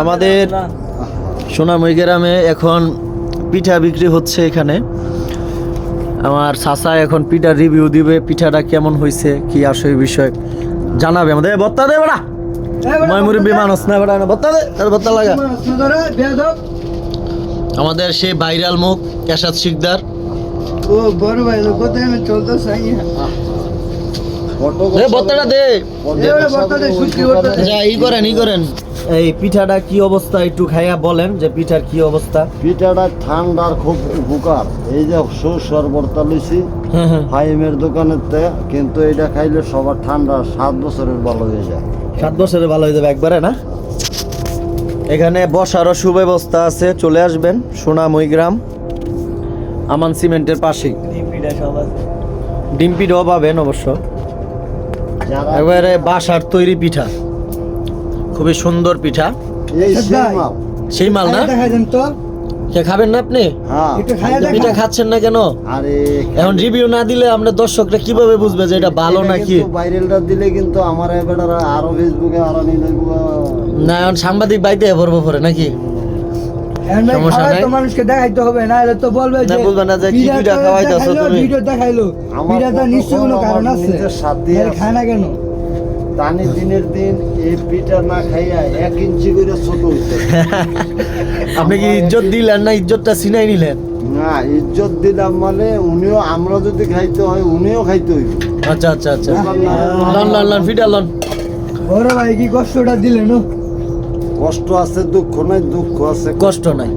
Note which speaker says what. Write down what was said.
Speaker 1: আমাদের সোনামুই গ্রামে এখন পিঠা বিক্রি হচ্ছে। এখানে আমার চাচা এখন পিঠার রিভিউ দিবে, পিঠাটা কেমন হয়েছে কি আসলে বিষয় জানাবে আমাদের। বত্তা দে বড়া ময়মুরব্বী মানুষ না বড়া, বত্তা দে বত্তা লাগা। আমাদের সেই ভাইরাল মুখ এরশাদ শিকদার,
Speaker 2: ও বড় ভাই কত আমি চলতে চাই
Speaker 1: বত্তাটা দে। আচ্ছা ই করেন এই পিঠাটা কি অবস্থা একটু খাইয়া বলেন যে পিঠার কি অবস্থা।
Speaker 3: পিঠাটা ঠান্ডার খুব উপকার। এই যে শরবতটা লইছি ফাইমের দোকানের থেকে, কিন্তু এটা খাইলে সবার ঠান্ডা 7 বছরের ভালো হয়ে যায়।
Speaker 1: 7 বছরে ভালো হয়ে যাবে একবারে না। এখানে বসারও সুব্যবস্থা আছে, চলে আসবেন সোনামুই গ্রাম আমান সিমেন্টের পাশেই। ডিম পিঠাও পাবেন অবশ্য,
Speaker 3: যারা
Speaker 1: একবারে বাসার তৈরি পিঠা, খুবই সুন্দর পিঠা।
Speaker 3: এই সেই মাল।
Speaker 1: সেই মাল না,
Speaker 2: দেখাই দেন তো
Speaker 1: কে খাবেন না আপনি?
Speaker 3: হ্যাঁ,
Speaker 2: একটু খাইয়া দেখা।
Speaker 1: পিঠা খাচ্ছেন না কেন?
Speaker 3: আরে
Speaker 1: এখন রিভিউ না দিলে আমরা দর্শকরা কিভাবে বুঝবে যে এটা ভালো নাকি?
Speaker 3: ভাইরালটা দিলে কিন্তু আমার এবারে আরো ফেসবুকে আরো নিলে
Speaker 1: না এখন সাংবাদিক বাইতে ভরবো পরে নাকি? সমস্যা নাই।
Speaker 2: তো মানুষকে দেখাইতে হবে, না হলে তো বলবে
Speaker 1: না,
Speaker 2: যে
Speaker 1: বলবে না যে কি পিঠা খাওয়াইতাছো তুমি।
Speaker 2: ভিডিও দেখাইলো, ভিডিওটা নিশ্চয়ই কোনো কারণ আছে,
Speaker 3: সাথে
Speaker 2: তাহলে খায় না কেন?
Speaker 3: টানি দিনের দিন এই পিঠা না খাইয়া 1 ইঞ্চি করে ছোট হইছে।
Speaker 1: আপনি কি ইজ্জত দিলেন না ইজ্জতটা ছিনাই নিলেন?
Speaker 3: না, ইজ্জত দিলাম মানে উনিও, আমরা যদি খাইতে হয় উনিও খাইতে হইব।
Speaker 1: আচ্ছা আচ্ছা আচ্ছা, লন ফিটা লন।
Speaker 2: বড় ভাই কি কষ্টটা দিলেন?
Speaker 3: কষ্ট আছে, দুঃখ নাই, দুঃখ আছে,
Speaker 1: কষ্ট নাই।